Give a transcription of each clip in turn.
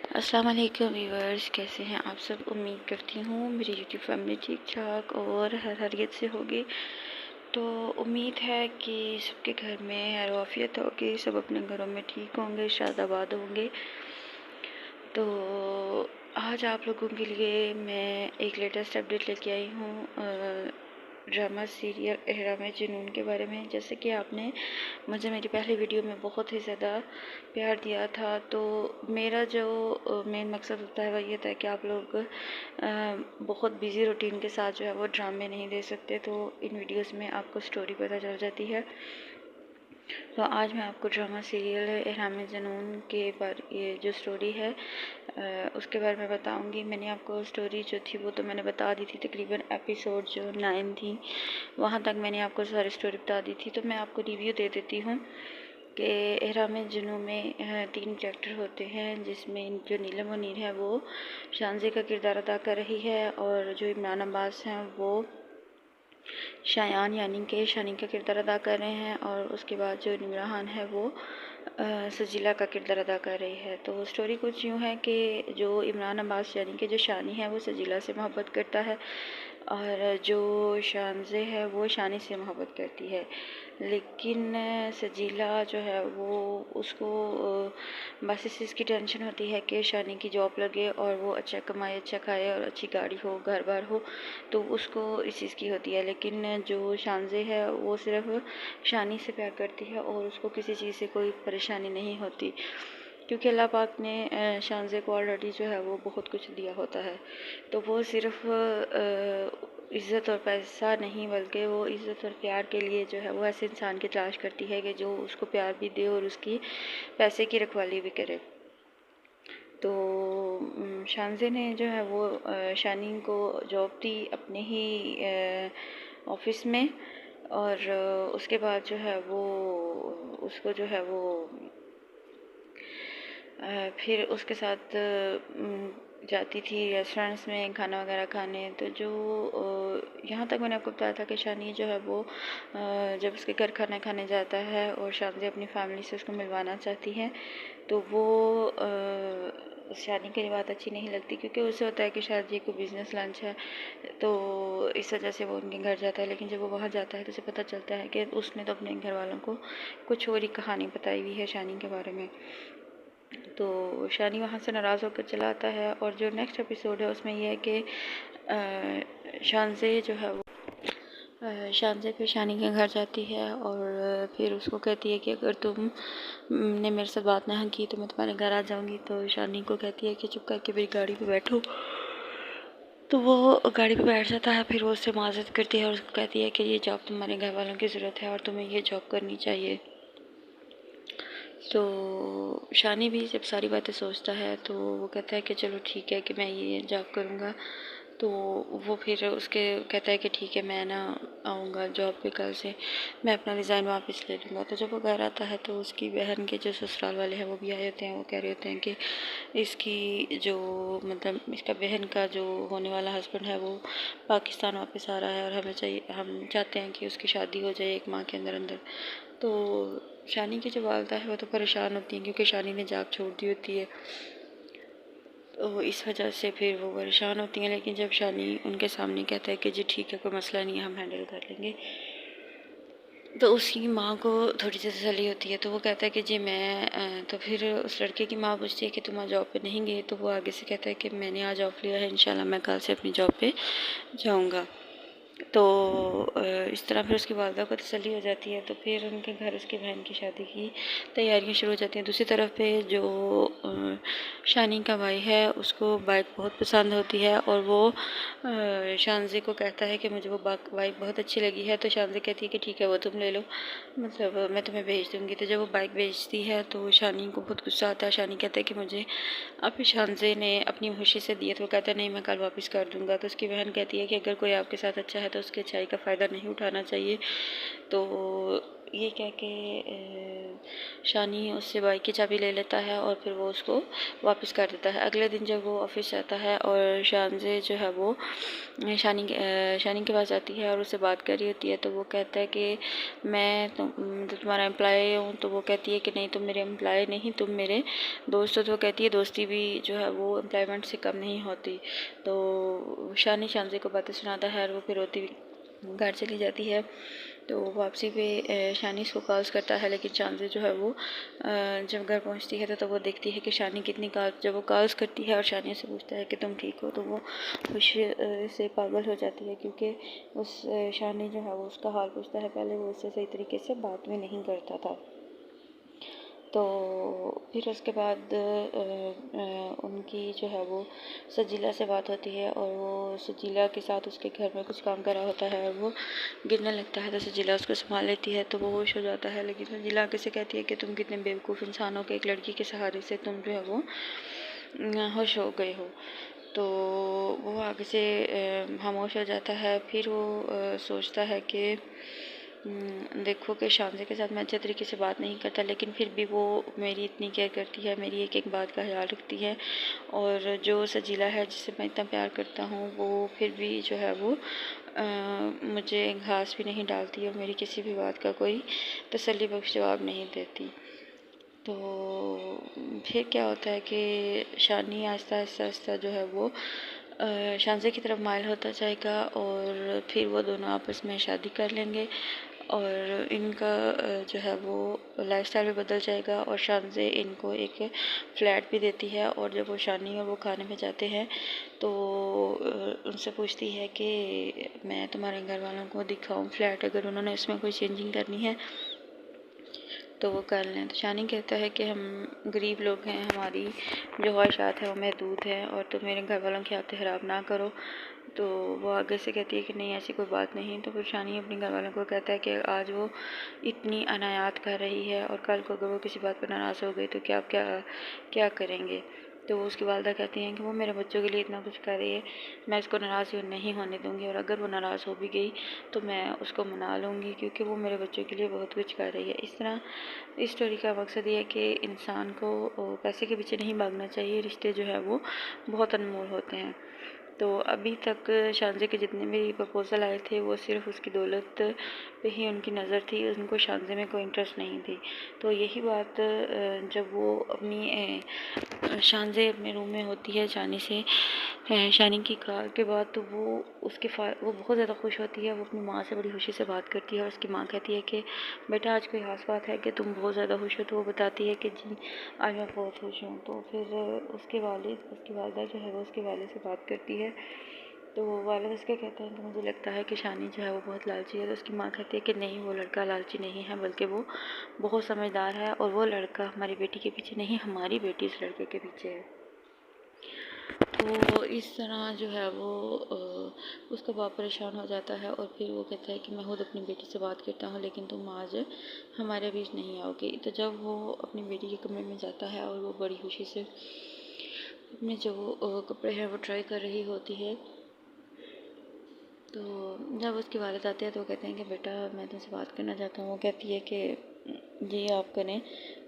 अस्सलाम वालेकुम व्यूअर्स, कैसे हैं आप सब। उम्मीद करती हूँ मेरी यूट्यूब फैमिली ठीक ठाक और खैरियत से होगी। तो उम्मीद है कि सबके घर में खैर आफियत होगी, सब अपने घरों में ठीक होंगे, शादाबाद होंगे। तो आज आप लोगों के लिए मैं एक लेटेस्ट अपडेट लेके आई हूँ ड्रामा सीरियल एहराम जुनून के बारे में। जैसे कि आपने मुझे मेरी पहली वीडियो में बहुत ही ज़्यादा प्यार दिया था, तो मेरा जो मेन मकसद होता है वह ये था कि आप लोग बहुत बिज़ी रूटीन के साथ जो है वो ड्रामे नहीं दे सकते, तो इन वीडियोस में आपको स्टोरी पता चल जाती है। तो आज मैं आपको ड्रामा सीरियल एहराम जुनून के बारे ये जो स्टोरी है उसके बारे में बताऊंगी। मैंने आपको स्टोरी जो थी वो तो मैंने बता दी थी, तकरीबन एपिसोड जो 9 थी वहाँ तक मैंने आपको सारी स्टोरी बता दी थी। तो मैं आपको रिव्यू दे देती हूँ कि एहराम जुनून में 3 कैरेक्टर होते हैं, जिसमें जो नीलम मुनीर है वो शानज़े का किरदार अदा कर रही है, और जो इमरान अब्बास हैं वो शायान यानी कि शानी का किरदार अदा कर रहे हैं, और उसके बाद जो निमरान है वो सजीला का किरदार अदा कर रही है। तो स्टोरी कुछ यूँ है कि जो इमरान अब्बास यानी कि जो शानी है वो सजीला से मोहब्बत करता है, और जो शानज़े है वो शानी से मोहब्बत करती है। लेकिन सजीला जो है वो उसको बस इस चीज़ की टेंशन होती है कि शानी की जॉब लगे और वो अच्छा कमाए, अच्छा खाए और अच्छी गाड़ी हो, घर बार हो, तो उसको इस चीज़ की होती है। लेकिन जो शानज़े है वो सिर्फ शानी से प्यार करती है और उसको किसी चीज़ से कोई परेशानी नहीं होती, क्योंकि अल्लाह पाक ने शानज़े को ऑलरेडी जो है वो बहुत कुछ दिया होता है। तो वो सिर्फ इज़्ज़त और पैसा नहीं, बल्कि वो इज़्ज़त और प्यार के लिए जो है वो ऐसे इंसान की तलाश करती है कि जो उसको प्यार भी दे और उसकी पैसे की रखवाली भी करे। तो शानज़े ने जो है वो शानी को जॉब दी अपने ही ऑफिस में, और उसके बाद जो है वो उसको जो है वो फिर उसके साथ जाती थी रेस्टोरेंट्स में खाना वगैरह खाने। तो जो यहाँ तक मैंने आपको बताया था कि शानी जो है वो जब उसके घर खाना खाने जाता है और शानज़े अपनी फैमिली से उसको मिलवाना चाहती है, तो वो शानी की ये बात अच्छी नहीं लगती, क्योंकि उसे होता है कि शायद ये कोई बिज़नेस लंच है, तो इस वजह से वो उनके घर जाता है। लेकिन जब वो वहाँ जाता है तो उसे पता चलता है कि उसने तो अपने घर वालों को कुछ और ही कहानी बताई हुई है शानी के बारे में। तो शानी वहाँ से नाराज़ होकर चला आता है, और जो नेक्स्ट एपिसोड है उसमें यह है कि शानज़े जो है वो शानज़े फिर शानी के घर जाती है और फिर उसको कहती है कि अगर तुमने मेरे साथ बात ना की तो मैं तुम्हारे घर आ जाऊँगी। तो शानी को कहती है कि चुप करके मेरी गाड़ी पे बैठो। तो वो गाड़ी पे बैठ जाता है, फिर वो उससे माज़रत करती है और उसको कहती है कि ये जॉब तुम्हारे घर वालों की ज़रूरत है और तुम्हें ये जॉब करनी चाहिए। तो शानी भी जब सारी बातें सोचता है तो वो कहता है कि चलो ठीक है कि मैं ये जॉब करूँगा। तो वो फिर उसके कहता है कि ठीक है मैं ना आऊँगा जॉब पे, कल से मैं अपना रिज़ाइन वापस ले लूँगा। तो जब वो घर आता है तो उसकी बहन के जो ससुराल वाले हैं वो भी आए होते हैं। वो कह रहे होते हैं कि इसकी जो मतलब इसका बहन का जो होने वाला हस्बैंड है वो पाकिस्तान वापस आ रहा है और हम चाहते हैं कि उसकी शादी हो जाए 1 माह के अंदर अंदर। तो शानी की जो वालदा है वो तो परेशान होती हैं, क्योंकि शानी ने जॉब छोड़ दी होती है, तो इस वजह से फिर वो परेशान होती हैं। लेकिन जब शानी उनके सामने कहता है कि जी ठीक है कोई मसला नहीं है, हम हैंडल कर लेंगे, तो उसकी माँ को थोड़ी सी तसल्ली होती है। तो वो कहता है कि जी मैं तो फिर उस लड़के की माँ पूछती है कि तुम आज जॉब पे नहीं गए। तो वो आगे से कहता है कि मैंने आज ऑफ लिया है, इंशाल्लाह मैं कल से अपनी जॉब पे जाऊँगा। तो इस तरह फिर उसकी वालदा को तसल्ली हो जाती है। तो फिर उनके घर उसकी बहन की शादी की तैयारियां शुरू हो जाती हैं। दूसरी तरफ पे जो शानी का भाई है उसको बाइक बहुत पसंद होती है, और वो शानज़े को कहता है कि मुझे वो बाइक बहुत अच्छी लगी है। तो शानज़े कहती है कि ठीक है वो तुम ले लो, मतलब मैं तुम्हें भेज दूँगी। तो जब वो बाइक भेजती है तो शानी को बहुत गुस्सा आता है। शानी कहता है कि मुझे अब शानज़े ने अपनी खुशी से दिए। तो वो कहता है नहीं मैं कल वापस कर दूँगा। तो उसकी बहन कहती है कि अगर कोई आपके साथ अच्छा है तो उसकी अच्छाई का फ़ायदा नहीं उठाना चाहिए। तो ये कह के शानी उससे बाइक की चाबी ले लेता है और फिर वो उसको वापस कर देता है। अगले दिन जब वो ऑफिस जाता है और शानजे जो है वो शानी के पास जाती है और उससे बात कर रही होती है, तो वो कहता है कि मैं तुम्हारा एम्प्लॉय हूँ। तो वो कहती है कि नहीं, तुम मेरे एम्प्लॉय नहीं, तुम मेरे दोस्त हो। तो वो कहती है दोस्ती भी जो है वो एम्प्लॉयमेंट से कम नहीं होती। तो शानी शानजे को बातें सुनाता है और वो फिर रोती हुई घर चली जाती है। तो वापसी पे शानी इसको कॉल्स करता है, लेकिन शानजे जो है वो जब घर पहुंचती है तो वो देखती है कि शानी कितनी कॉल, जब वो कॉल्स करती है और शानी से पूछता है कि तुम ठीक हो, तो वो खुशी से पागल हो जाती है, क्योंकि उस शानी जो है वो उसका हाल पूछता है। पहले वो उससे सही तरीके से बात भी नहीं करता था। तो फिर उसके बाद उनकी जो है वो सजीला से बात होती है और वो सजीला के साथ उसके घर में कुछ काम करा होता है और वो गिरने लगता है। तो सजीला उसको संभाल लेती है, तो वो होश हो जाता है। लेकिन सजीला आगे से कहती है कि तुम कितने बेवकूफ़ इंसान हो कि एक लड़की के सहारे से तुम जो है वो होश हो गए हो। तो वो आगे से खामोश हो जाता है। फिर वो सोचता है कि देखो कि शानजे के साथ मैं अच्छे तरीके से बात नहीं करता, लेकिन फिर भी वो मेरी इतनी केयर करती है, मेरी एक एक बात का ख्याल रखती है। और जो सजीला है जिससे मैं इतना प्यार करता हूँ, वो फिर भी जो है वो मुझे घास भी नहीं डालती और मेरी किसी भी बात का कोई तसल्ली बख्श जवाब नहीं देती। तो फिर क्या होता है कि शानी आहिस्ता आहिस्ता आहिस्ता जो है वो शानजे की तरफ माइल होता जाएगा और फिर वो दोनों आपस में शादी कर लेंगे और इनका जो है वो लाइफस्टाइल भी बदल जाएगा। और शानजे इनको एक फ्लैट भी देती है और जब वो शानी और वो खाने में जाते हैं तो उनसे पूछती है कि मैं तुम्हारे घर वालों को दिखाऊं फ्लैट, अगर उन्होंने इसमें कोई चेंजिंग करनी है तो वो कर लें। तो शानी कहता है कि हम गरीब लोग हैं, हमारी जो ख्वाहिशात है वो महदूद है और तुम मेरे घर वालों की आदतें ख़राब ना करो। तो वो आगे से कहती है कि नहीं, ऐसी कोई बात नहीं। तो फिर शानी अपने घर वालों को कहता है कि आज वो इतनी अनायात कर रही है और कल को अगर वो किसी बात पर नाराज़ हो गई तो क्या क्या क्या करेंगे। तो उसकी वालदा कहती हैं कि वो मेरे बच्चों के लिए इतना कुछ कर रही है, मैं इसको नाराज़ नहीं होने दूँगी और अगर वो नाराज़ हो भी गई तो मैं उसको मना लूँगी, क्योंकि वो मेरे बच्चों के लिए बहुत कुछ कर रही है। इस तरह इस स्टोरी का मकसद ये है कि इंसान को पैसे के पीछे नहीं भागना चाहिए, रिश्ते जो है वो बहुत अनमोल होते हैं। तो अभी तक शानजे के जितने भी प्रपोज़ल आए थे वो सिर्फ उसकी दौलत पे ही उनकी नज़र थी, उनको शानजे में कोई इंटरेस्ट नहीं थी। तो यही बात जब वो अपनी शानजे अपने रूम में होती है शानी से शानी की कार के बाद, तो वो वो बहुत ज़्यादा खुश होती है। वो अपनी माँ से बड़ी खुशी से बात करती है और उसकी माँ कहती है कि बेटा आज कोई खास बात है कि तुम बहुत ज़्यादा खुश हो। तो वो बताती है कि जी आज मैं बहुत खुश हूँ। तो फिर उसकी वालदा जो है वो उसके वालिद से बात करती है। तो वालिद उसके कहते हैं कि मुझे लगता है कि शानी जो है वो बहुत लालची है। तो उसकी माँ कहती है कि नहीं, वो लड़का लालची नहीं है, बल्कि वो बहुत समझदार है और वो लड़का हमारी बेटी के पीछे नहीं, हमारी बेटी इस लड़के के पीछे है। तो इस तरह जो है वो उसका बाप परेशान हो जाता है और फिर वो कहता है कि मैं खुद अपनी बेटी से बात करता हूँ, लेकिन तुम आज हमारे बीच नहीं आओगी। तो जब वो अपनी बेटी के कमरे में जाता है और वो बड़ी खुशी से अपने जो कपड़े हैं वो ट्राई कर रही होती है, तो जब उसके वालिद आते हैं तो वो कहते हैं कि बेटा मैं तुमसे बात करना चाहता हूँ। वो कहती है कि जी आप करें।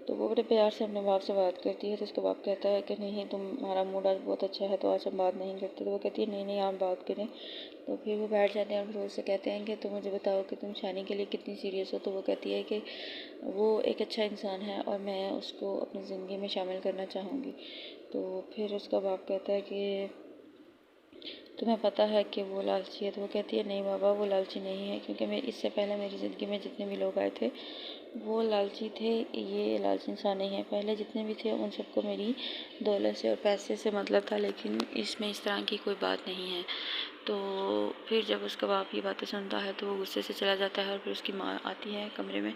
तो वो बड़े प्यार से अपने बाप से बात करती है। तो उसका बाप कहता है कि नहीं, तुम्हारा मूड आज बहुत अच्छा है तो आज हम बात नहीं करते। तो वो कहती है नहीं नहीं आप बात करें। तो फिर वो बैठ जाते हैं और फिर उससे कहते हैं कि तुम मुझे बताओ कि तुम शानी के लिए कितनी सीरियस हो। तो वो कहती है कि वो एक अच्छा इंसान है और मैं उसको अपनी ज़िंदगी में शामिल करना चाहूँगी। तो फिर उसका बाप कहता है कि तुम्हें पता है कि वो लालची है। तो वो कहती है नहीं बाबा, वो लालची नहीं है, क्योंकि मैं इससे पहले मेरी ज़िंदगी में जितने भी लोग आए थे वो लालची थे, ये लालची इंसान नहीं है। पहले जितने भी थे उन सबको मेरी दौलत से और पैसे से मतलब था, लेकिन इसमें इस तरह की कोई बात नहीं है। तो फिर जब उसका बाप ये बातें सुनता है तो वो गुस्से से चला जाता है और फिर उसकी माँ आती है कमरे में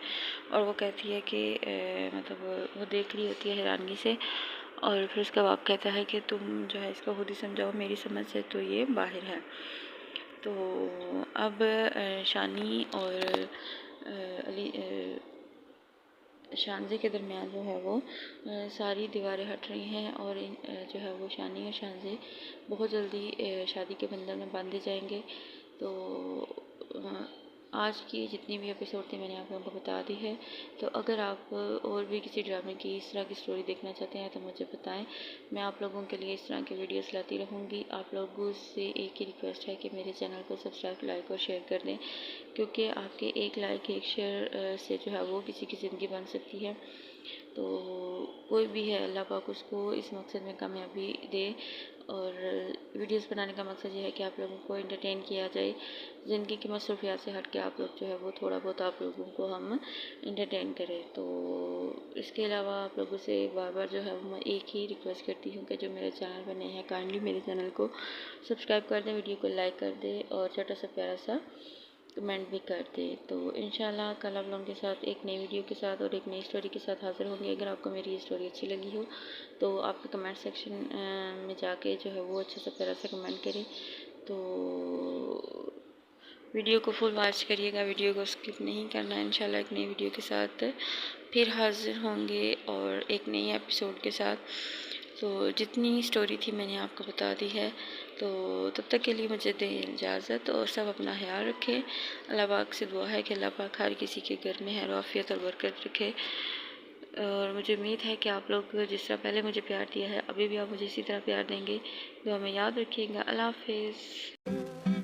और वो कहती है कि मतलब वो देख रही होती है हैरानगी से। और फिर उसका बाप कहता है कि तुम जो है इसको खुद ही समझाओ, मेरी समझ से तो ये बाहर है। तो अब शानी और शानजे के दरमियान जो है वो सारी दीवारें हट रही हैं और जो है वो शानी और शानजे बहुत जल्दी शादी के बंधन में बांधे जाएंगे। तो आज की जितनी भी एपिसोड थी मैंने आप लोगों को बता दी है। तो अगर आप और भी किसी ड्रामे की इस तरह की स्टोरी देखना चाहते हैं तो मुझे बताएं, मैं आप लोगों के लिए इस तरह की वीडियोस लाती रहूँगी। आप लोगों से एक ही रिक्वेस्ट है कि मेरे चैनल को सब्सक्राइब, लाइक और शेयर कर दें, क्योंकि आपके एक लाइक एक शेयर से जो है वो किसी की ज़िंदगी बन सकती है। तो कोई भी है, अल्लाह पाक उसको इस मकसद में कामयाबी दे। और वीडियोस बनाने का मकसद ये है कि आप लोगों को एंटरटेन किया जाए, ज़िंदगी की मसरूफियात से हट के आप लोग जो है वो थोड़ा बहुत आप लोगों को हम एंटरटेन करें। तो इसके अलावा आप लोगों से बार बार जो है वो मैं एक ही रिक्वेस्ट करती हूँ कि जो मेरे चैनल पर नए हैं काइंडली मेरे चैनल को सब्सक्राइब कर दें, वीडियो को लाइक कर दें और छोटा सा प्यारा सा कमेंट भी कर दे। तो इंशाल्लाह कल आप लोगों के साथ एक नई वीडियो के साथ और एक नई स्टोरी के साथ हाज़िर होंगे। अगर आपको मेरी ये स्टोरी अच्छी लगी हो तो आप कमेंट सेक्शन में जाके जो है वो अच्छा सा प्यारा सा कमेंट करें। तो वीडियो को फुल वॉच करिएगा, वीडियो को स्किप नहीं करना। इंशाल्लाह एक नई वीडियो के साथ फिर हाज़िर होंगे और एक नई एपिसोड के साथ। तो जितनी स्टोरी थी मैंने आपको बता दी है। तो तब तक के लिए मुझे दें इजाज़त और सब अपना ख्याल रखें। अल्लाह पाक से दुआ है कि अल्लाह पाक हर किसी के घर में खैर आफियत और बरकत रखे। और मुझे उम्मीद है कि आप लोग जिस तरह पहले मुझे प्यार दिया है अभी भी आप मुझे इसी तरह प्यार देंगे। दुआ में याद रखिएगा। अल्लाह हाफिज़।